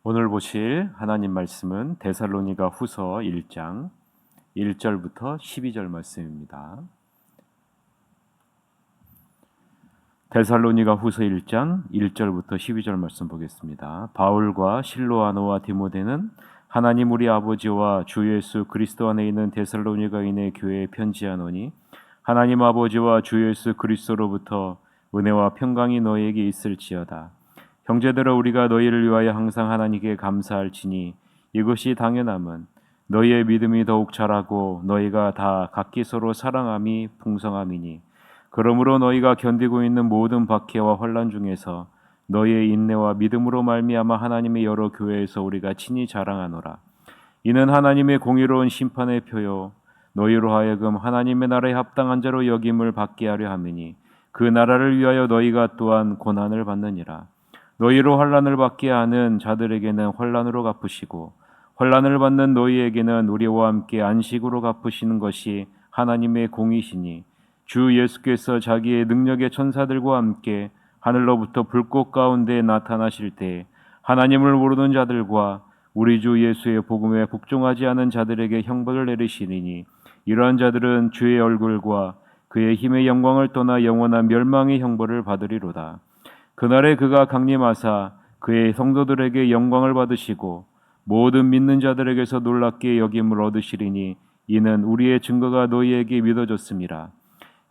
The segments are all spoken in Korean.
오늘 보실 하나님 말씀은 데살로니가 후서 1장 1절부터 12절 말씀입니다. 데살로니가 후서 1장 1절부터 12절 말씀 보겠습니다. 바울과 실로아노와 디모데는 하나님 우리 아버지와 주 예수 그리스도 안에 있는 데살로니가인의 교회에 편지하노니 하나님 아버지와 주 예수 그리스도로부터 은혜와 평강이 너희에게 있을지어다. 형제들아, 우리가 너희를 위하여 항상 하나님께 감사할지니 이것이 당연함은 너희의 믿음이 더욱 자라고 너희가 다 각기 서로 사랑함이 풍성함이니, 그러므로 너희가 견디고 있는 모든 박해와 환난 중에서 너희의 인내와 믿음으로 말미암아 하나님의 여러 교회에서 우리가 친히 자랑하노라. 이는 하나님의 공의로운 심판의 표요 너희로 하여금 하나님의 나라에 합당한 자로 여김을 받게 하려 함이니, 그 나라를 위하여 너희가 또한 고난을 받느니라. 너희로 환난을 받게 하는 자들에게는 환난으로 갚으시고 환난을 받는 너희에게는 우리와 함께 안식으로 갚으시는 것이 하나님의 공이시니, 주 예수께서 자기의 능력의 천사들과 함께 하늘로부터 불꽃 가운데 나타나실 때 하나님을 모르는 자들과 우리 주 예수의 복음에 복종하지 않은 자들에게 형벌을 내리시리니, 이러한 자들은 주의 얼굴과 그의 힘의 영광을 떠나 영원한 멸망의 형벌을 받으리로다. 그날에 그가 강림하사 그의 성도들에게 영광을 받으시고 모든 믿는 자들에게서 놀랍게 여김을 얻으시리니, 이는 우리의 증거가 너희에게 믿어졌음이라.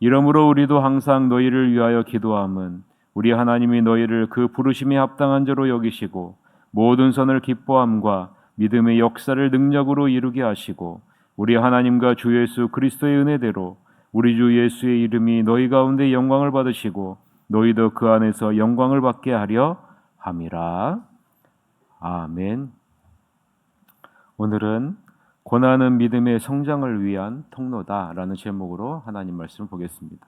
이러므로 우리도 항상 너희를 위하여 기도함은 우리 하나님이 너희를 그 부르심에 합당한 자로 여기시고 모든 선을 기뻐함과 믿음의 역사를 능력으로 이루게 하시고, 우리 하나님과 주 예수 그리스도의 은혜대로 우리 주 예수의 이름이 너희 가운데 영광을 받으시고 너희도 그 안에서 영광을 받게 하려 함이라. 아멘. 오늘은 고난은 믿음의 성장을 위한 통로다라는 제목으로 하나님 말씀을 보겠습니다.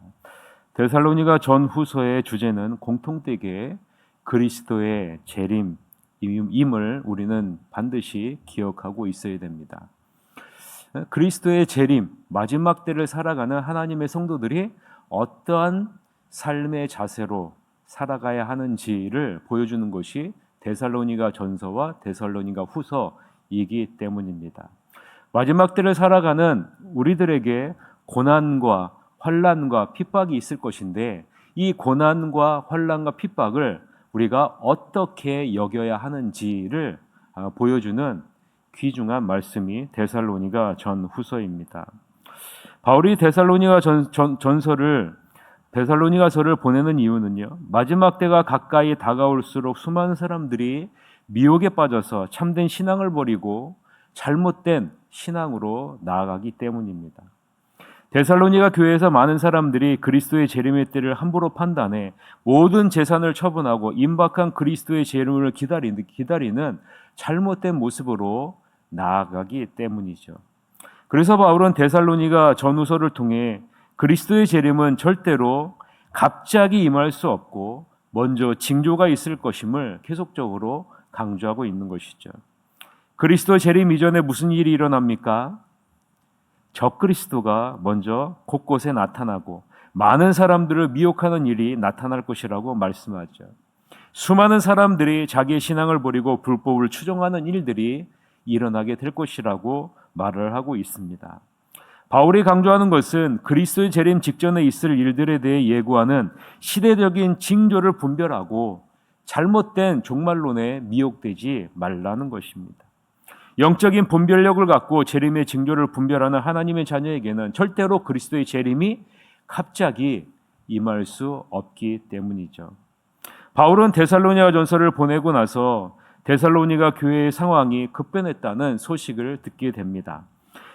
데살로니가 전후서의 주제는 공통되게 그리스도의 재림임을 우리는 반드시 기억하고 있어야 됩니다. 그리스도의 재림, 마지막 때를 살아가는 하나님의 성도들이 어떠한 삶의 자세로 살아가야 하는지를 보여주는 것이 데살로니가 전서와 데살로니가 후서이기 때문입니다. 마지막 때를 살아가는 우리들에게 고난과 환난과 핍박이 있을 것인데, 이 고난과 환난과 핍박을 우리가 어떻게 여겨야 하는지를 보여주는 귀중한 말씀이 데살로니가 전후서입니다. 바울이 데살로니가서를 보내는 이유는요, 마지막 때가 가까이 다가올수록 수많은 사람들이 미혹에 빠져서 참된 신앙을 버리고 잘못된 신앙으로 나아가기 때문입니다. 데살로니가 교회에서 많은 사람들이 그리스도의 재림의 때를 함부로 판단해 모든 재산을 처분하고 임박한 그리스도의 재림을 기다리는 잘못된 모습으로 나아가기 때문이죠. 그래서 바울은 데살로니가 전후서를 통해 그리스도의 재림은 절대로 갑자기 임할 수 없고 먼저 징조가 있을 것임을 계속적으로 강조하고 있는 것이죠. 그리스도 재림 이전에 무슨 일이 일어납니까? 적그리스도가 먼저 곳곳에 나타나고 많은 사람들을 미혹하는 일이 나타날 것이라고 말씀하죠. 수많은 사람들이 자기의 신앙을 버리고 불법을 추종하는 일들이 일어나게 될 것이라고 말을 하고 있습니다. 바울이 강조하는 것은 그리스도의 재림 직전에 있을 일들에 대해 예고하는 시대적인 징조를 분별하고 잘못된 종말론에 미혹되지 말라는 것입니다. 영적인 분별력을 갖고 재림의 징조를 분별하는 하나님의 자녀에게는 절대로 그리스도의 재림이 갑자기 임할 수 없기 때문이죠. 바울은 데살로니가 전서를 보내고 나서 데살로니가 교회의 상황이 급변했다는 소식을 듣게 됩니다.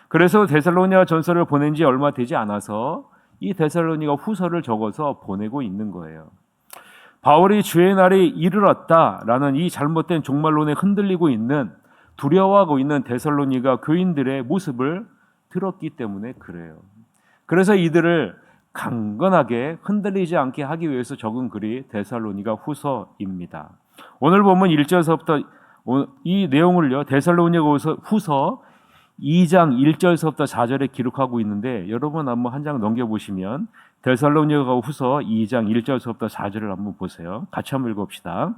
그래서 데살로니가 전서를 보낸 지 얼마 되지 않아서 이 데살로니가 후서를 적어서 보내고 있는 거예요. 바울이 주의 날이 이르렀다라는 이 잘못된 종말론에 흔들리고 있는, 두려워하고 있는 데살로니가 교인들의 모습을 들었기 때문에 그래요. 그래서 이들을 강건하게 흔들리지 않게 하기 위해서 적은 글이 데살로니가 후서입니다. 오늘 보면 1절서부터 이 내용을요, 데살로니가 후서 2장 1절서부터 4절에 기록하고 있는데, 여러분 한번 한 장 넘겨보시면 데살로니가 후서 2장 1절서부터 4절을 한번 보세요. 같이 한번 읽읍시다.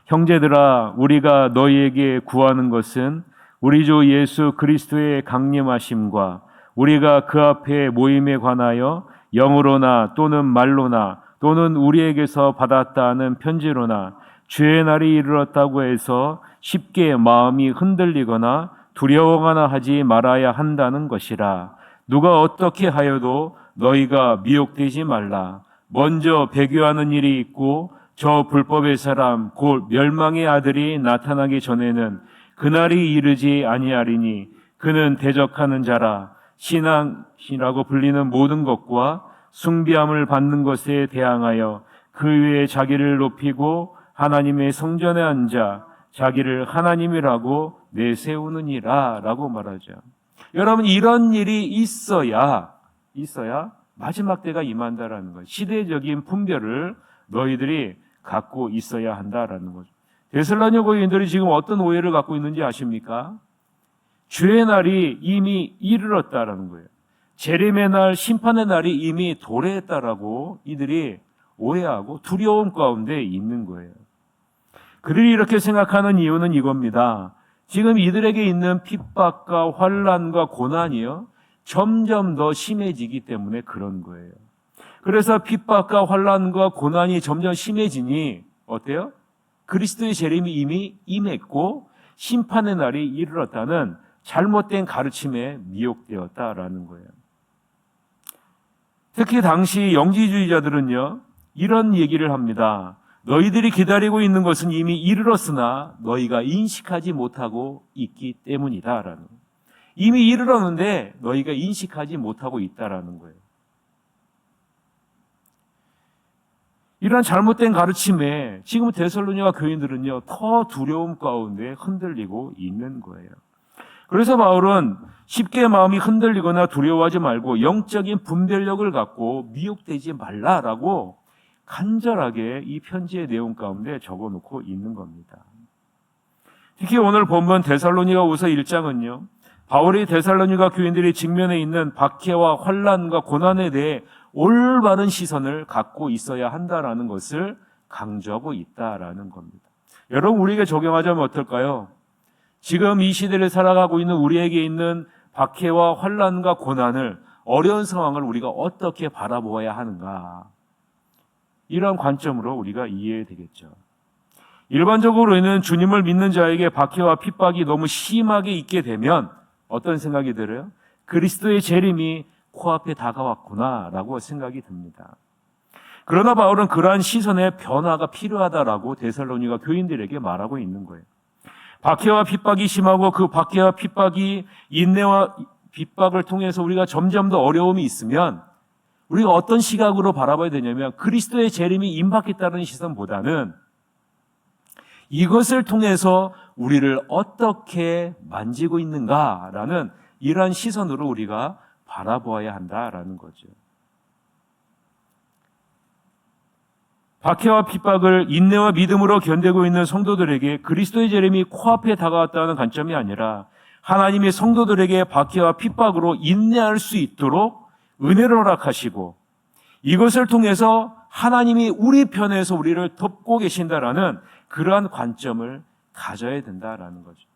형제들아, 우리가 너희에게 구하는 것은 우리 주 예수 그리스도의 강림하심과 우리가 그 앞에 모임에 관하여 영으로나 또는 말로나 또는 우리에게서 받았다는 편지로나 주의 날이 이르렀다고 해서 쉽게 마음이 흔들리거나 두려워하거나 하지 말아야 한다는 것이라. 누가 어떻게 하여도 너희가 미혹되지 말라. 먼저 배교하는 일이 있고 저 불법의 사람 곧 멸망의 아들이 나타나기 전에는 그날이 이르지 아니하리니 그는 대적하는 자라. 신앙이라고 불리는 모든 것과 숭배함을 받는 것에 대항하여 그 위에 자기를 높이고 하나님의 성전에 앉아 자기를 하나님이라고 내세우느니라 라고 말하죠. 여러분, 이런 일이 있어야 마지막 때가 임한다라는 거예요. 시대적인 분별을 너희들이 갖고 있어야 한다라는 거죠. 데살로니가 교인들이 지금 어떤 오해를 갖고 있는지 아십니까? 주의 날이 이미 이르렀다라는 거예요. 재림의 날, 심판의 날이 이미 도래했다라고 이들이 오해하고 두려움 가운데 있는 거예요. 그들이 이렇게 생각하는 이유는 이겁니다. 지금 이들에게 있는 핍박과 환난과 고난이요, 점점 더 심해지기 때문에 그런 거예요. 그래서 핍박과 환난과 고난이 점점 심해지니 어때요? 그리스도의 재림이 이미 임했고 심판의 날이 이르렀다는 잘못된 가르침에 미혹되었다라는 거예요. 특히 당시 영지주의자들은요, 이런 얘기를 합니다. 너희들이 기다리고 있는 것은 이미 이르렀으나 너희가 인식하지 못하고 있기 때문이다라는 거예요. 이미 이르렀는데 너희가 인식하지 못하고 있다라는 거예요. 이런 잘못된 가르침에 지금 데살로니가 교인들은요, 더 두려움 가운데 흔들리고 있는 거예요. 그래서 바울은 쉽게 마음이 흔들리거나 두려워하지 말고 영적인 분별력을 갖고 미혹되지 말라라고 간절하게 이 편지의 내용 가운데 적어놓고 있는 겁니다. 특히 오늘 본문 데살로니가후서 1장은요, 바울이 데살로니가 교인들이 직면해 있는 박해와 환난과 고난에 대해 올바른 시선을 갖고 있어야 한다라는 것을 강조하고 있다라는 겁니다. 여러분, 우리에게 적용하자면 어떨까요? 지금 이 시대를 살아가고 있는 우리에게 있는 박해와 환난과 고난을, 어려운 상황을 우리가 어떻게 바라보아야 하는가, 이런 관점으로 우리가 이해해야 되겠죠. 일반적으로는 주님을 믿는 자에게 박해와 핍박이 너무 심하게 있게 되면 어떤 생각이 들어요? 그리스도의 재림이 코앞에 다가왔구나라고 생각이 듭니다. 그러나 바울은 그러한 시선의 변화가 필요하다라고 데살로니가 교인들에게 말하고 있는 거예요. 박해와 핍박이 심하고 그 박해와 핍박이 인내와 핍박을 통해서 우리가 점점 더 어려움이 있으면 우리가 어떤 시각으로 바라봐야 되냐면, 그리스도의 재림이 임박했다는 시선보다는 이것을 통해서 우리를 어떻게 만지고 있는가라는 이러한 시선으로 우리가 바라보아야 한다라는 거죠. 박해와 핍박을 인내와 믿음으로 견디고 있는 성도들에게 그리스도의 재림이 코앞에 다가왔다는 관점이 아니라 하나님이 성도들에게 박해와 핍박으로 인내할 수 있도록 은혜를 허락하시고 이것을 통해서 하나님이 우리 편에서 우리를 돕고 계신다라는 그러한 관점을 가져야 된다라는 거죠.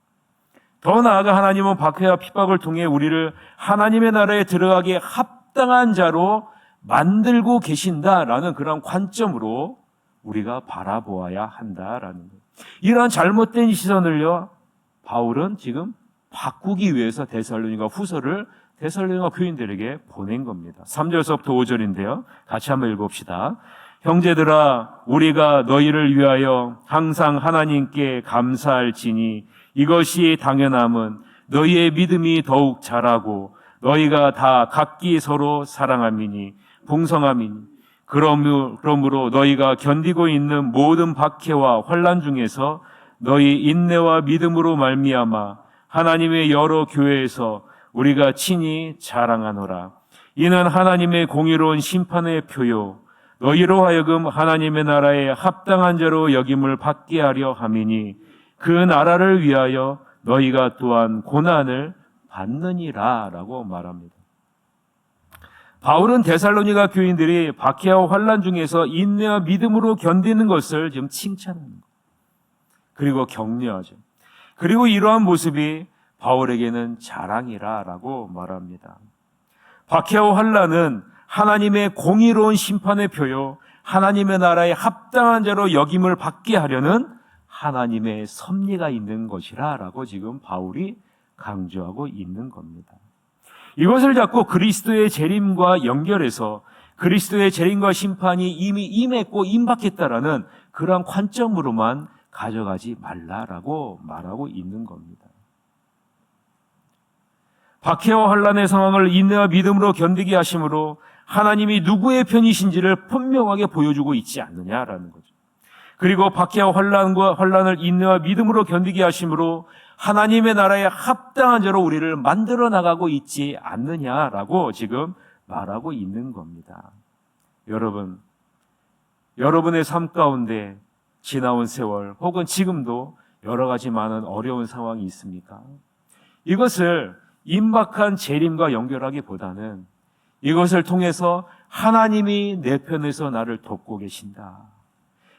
더 나아가 하나님은 박해와 핍박을 통해 우리를 하나님의 나라에 들어가기에 합당한 자로 만들고 계신다라는 그런 관점으로 우리가 바라보아야 한다라는 거예요. 이러한 잘못된 시선을요, 바울은 지금 바꾸기 위해서 데살로니가 후서를 데살로니가 교인들에게 보낸 겁니다. 3절서부터 5절인데요. 같이 한번 읽읍시다. 형제들아, 우리가 너희를 위하여 항상 하나님께 감사할지니 이것이 당연함은 너희의 믿음이 더욱 자라고 너희가 다 각기 서로 사랑함이니 풍성함이니 그러므로 너희가 견디고 있는 모든 박해와 환난 중에서 너희 인내와 믿음으로 말미암아 하나님의 여러 교회에서 우리가 친히 자랑하노라. 이는 하나님의 공의로운 심판의 표요 너희로 하여금 하나님의 나라에 합당한 자로 여김을 받게 하려 함이니 그 나라를 위하여 너희가 또한 고난을 받느니라 라고 말합니다. 바울은 데살로니가 교인들이 박해와 환난 중에서 인내와 믿음으로 견디는 것을 지금 칭찬합니다. 그리고 격려하죠. 그리고 이러한 모습이 바울에게는 자랑이라라고 말합니다. 박해와 환난은 하나님의 공의로운 심판의 표요, 하나님의 나라에 합당한 자로 여김을 받게 하려는 하나님의 섭리가 있는 것이라라고 지금 바울이 강조하고 있는 겁니다. 이것을 자꾸 그리스도의 재림과 연결해서 그리스도의 재림과 심판이 이미 임했고 임박했다라는 그러한 관점으로만 가져가지 말라라고 말하고 있는 겁니다. 박해와 환난의 상황을 인내와 믿음으로 견디게 하심으로 하나님이 누구의 편이신지를 분명하게 보여주고 있지 않느냐라는 거죠. 그리고 박해와 환난을 인내와 믿음으로 견디게 하심으로 하나님의 나라에 합당한 자로 우리를 만들어 나가고 있지 않느냐라고 지금 말하고 있는 겁니다. 여러분, 여러분의 삶 가운데 지나온 세월 혹은 지금도 여러 가지 많은 어려운 상황이 있습니까? 이것을 임박한 재림과 연결하기보다는 이것을 통해서 하나님이 내 편에서 나를 돕고 계신다.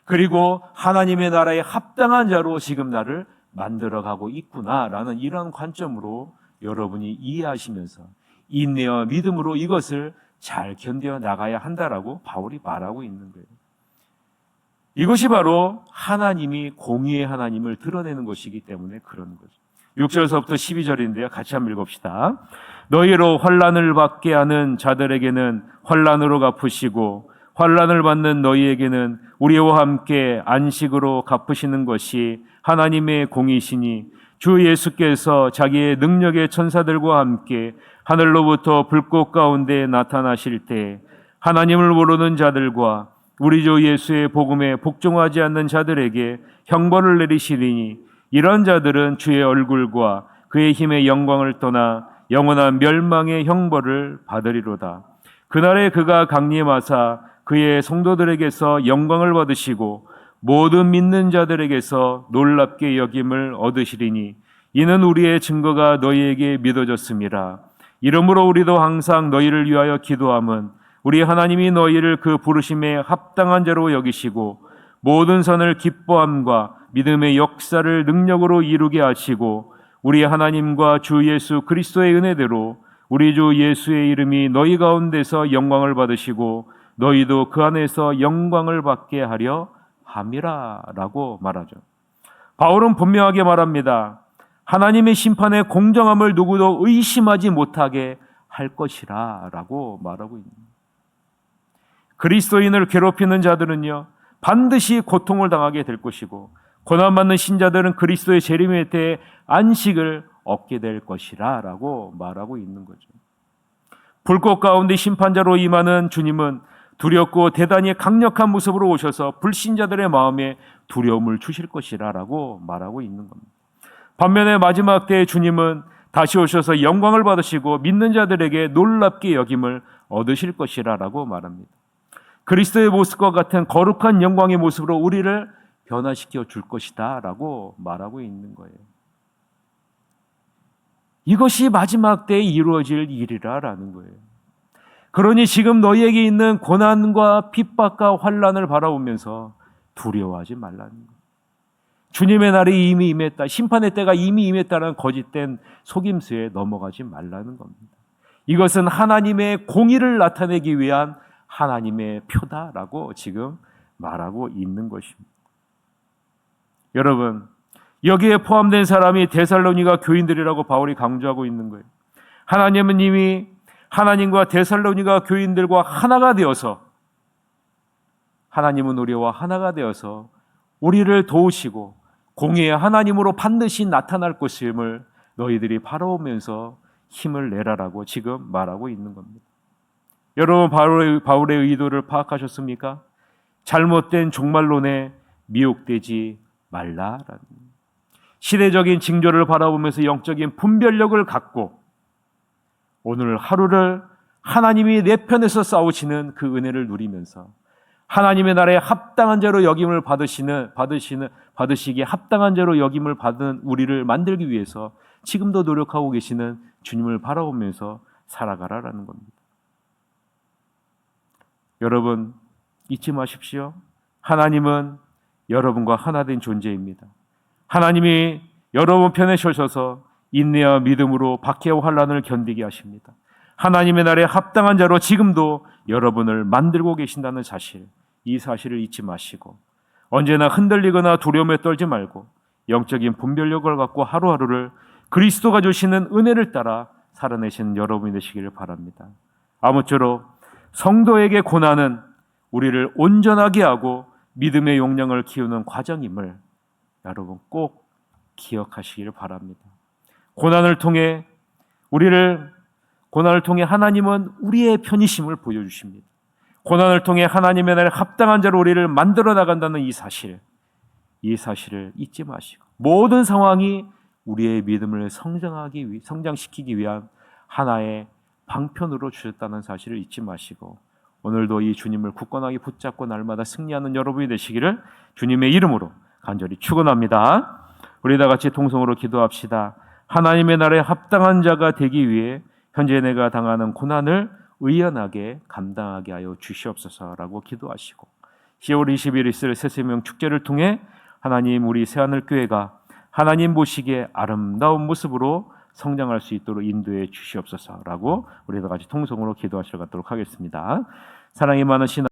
그리고 하나님의 나라에 합당한 자로 지금 나를 만들어가고 있구나라는 이런 관점으로 여러분이 이해하시면서 인내와 믿음으로 이것을 잘 견뎌 나가야 한다라고 바울이 말하고 있는 거예요. 이것이 바로 하나님이 공의의 하나님을 드러내는 것이기 때문에 그런 거죠. 6절서부터 12절인데요. 같이 한번 읽읍시다. 너희로 환난을 받게 하는 자들에게는 환난으로 갚으시고 환난을 받는 너희에게는 우리와 함께 안식으로 갚으시는 것이 하나님의 공의시니 주 예수께서 자기의 능력의 천사들과 함께 하늘로부터 불꽃 가운데 나타나실 때 하나님을 모르는 자들과 우리 주 예수의 복음에 복종하지 않는 자들에게 형벌을 내리시리니 이런 자들은 주의 얼굴과 그의 힘의 영광을 떠나 영원한 멸망의 형벌을 받으리로다. 그날에 그가 강림하사 그의 성도들에게서 영광을 받으시고 모든 믿는 자들에게서 놀랍게 여김을 얻으시리니 이는 우리의 증거가 너희에게 믿어졌음이라. 이러므로 우리도 항상 너희를 위하여 기도함은 우리 하나님이 너희를 그 부르심에 합당한 자로 여기시고 모든 선을 기뻐함과 믿음의 역사를 능력으로 이루게 하시고 우리 하나님과 주 예수 그리스도의 은혜대로 우리 주 예수의 이름이 너희 가운데서 영광을 받으시고 너희도 그 안에서 영광을 받게 하려 함이라라고 말하죠. 바울은 분명하게 말합니다. 하나님의 심판의 공정함을 누구도 의심하지 못하게 할 것이라라고 말하고 있습니다. 그리스도인을 괴롭히는 자들은요 반드시 고통을 당하게 될 것이고 고난받는 신자들은 그리스도의 재림에 대해 안식을 얻게 될 것이라라고 말하고 있는 거죠. 불꽃 가운데 심판자로 임하는 주님은 두렵고 대단히 강력한 모습으로 오셔서 불신자들의 마음에 두려움을 주실 것이라라고 말하고 있는 겁니다. 반면에 마지막 때의 주님은 다시 오셔서 영광을 받으시고 믿는 자들에게 놀랍게 여김을 얻으실 것이라라고 말합니다. 그리스도의 모습과 같은 거룩한 영광의 모습으로 우리를 변화시켜 줄 것이다 라고 말하고 있는 거예요. 이것이 마지막 때에 이루어질 일이라는 거예요. 그러니 지금 너희에게 있는 고난과 핍박과 환난을 바라보면서 두려워하지 말라는 거예요. 주님의 날이 이미 임했다, 심판의 때가 이미 임했다는 거짓된 속임수에 넘어가지 말라는 겁니다. 이것은 하나님의 공의를 나타내기 위한 하나님의 표다라고 지금 말하고 있는 것입니다. 여러분, 여기에 포함된 사람이 데살로니가 교인들이라고 바울이 강조하고 있는 거예요. 하나님은 이미 하나님과 데살로니가 교인들과 하나가 되어서 하나님은 우리와 하나가 되어서 우리를 도우시고 공의의 하나님으로 반드시 나타날 것임을 너희들이 바라보면서 힘을 내라라고 지금 말하고 있는 겁니다. 여러분, 바울의 의도를 파악하셨습니까? 잘못된 종말론에 미혹되지 말라라는 시대적인 징조를 바라보면서 영적인 분별력을 갖고 오늘 하루를 하나님이 내 편에서 싸우시는 그 은혜를 누리면서 하나님의 나라에 합당한 자로 여김을 받으시기에 합당한 자로 여김을 받은 우리를 만들기 위해서 지금도 노력하고 계시는 주님을 바라보면서 살아가라라는 겁니다. 여러분, 잊지 마십시오. 하나님은 여러분과 하나 된 존재입니다. 하나님이 여러분 편에 서셔서 인내와 믿음으로 박해와 환난을 견디게 하십니다. 하나님의 나라에 합당한 자로 지금도 여러분을 만들고 계신다는 사실, 이 사실을 잊지 마시고 언제나 흔들리거나 두려움에 떨지 말고 영적인 분별력을 갖고 하루하루를 그리스도가 주시는 은혜를 따라 살아내시는 여러분이 되시기를 바랍니다. 아무쪼록 성도에게 고난은 우리를 온전하게 하고 믿음의 용량을 키우는 과정임을 여러분 꼭 기억하시기를 바랍니다. 고난을 통해 하나님은 우리의 편이심을 보여주십니다. 고난을 통해 하나님의 나라에 합당한 자로 우리를 만들어 나간다는 이 사실을 잊지 마시고 모든 상황이 우리의 믿음을 성장시키기 위한 하나의 방편으로 주셨다는 사실을 잊지 마시고 오늘도 이 주님을 굳건하게 붙잡고 날마다 승리하는 여러분이 되시기를 주님의 이름으로 간절히 축원합니다. 우리 다 같이 통성으로 기도합시다. 하나님의 나라에 합당한 자가 되기 위해 현재 내가 당하는 고난을 의연하게 감당하게 하여 주시옵소서라고 기도하시고 10월 20일 있을 새세명 축제를 통해 하나님 우리 새하늘교회가 하나님 보시기에 아름다운 모습으로 성장할 수 있도록 인도해 주시옵소서라고 우리 다 같이 통성으로 기도하시러 가도록 하겠습니다. 사랑이 많으신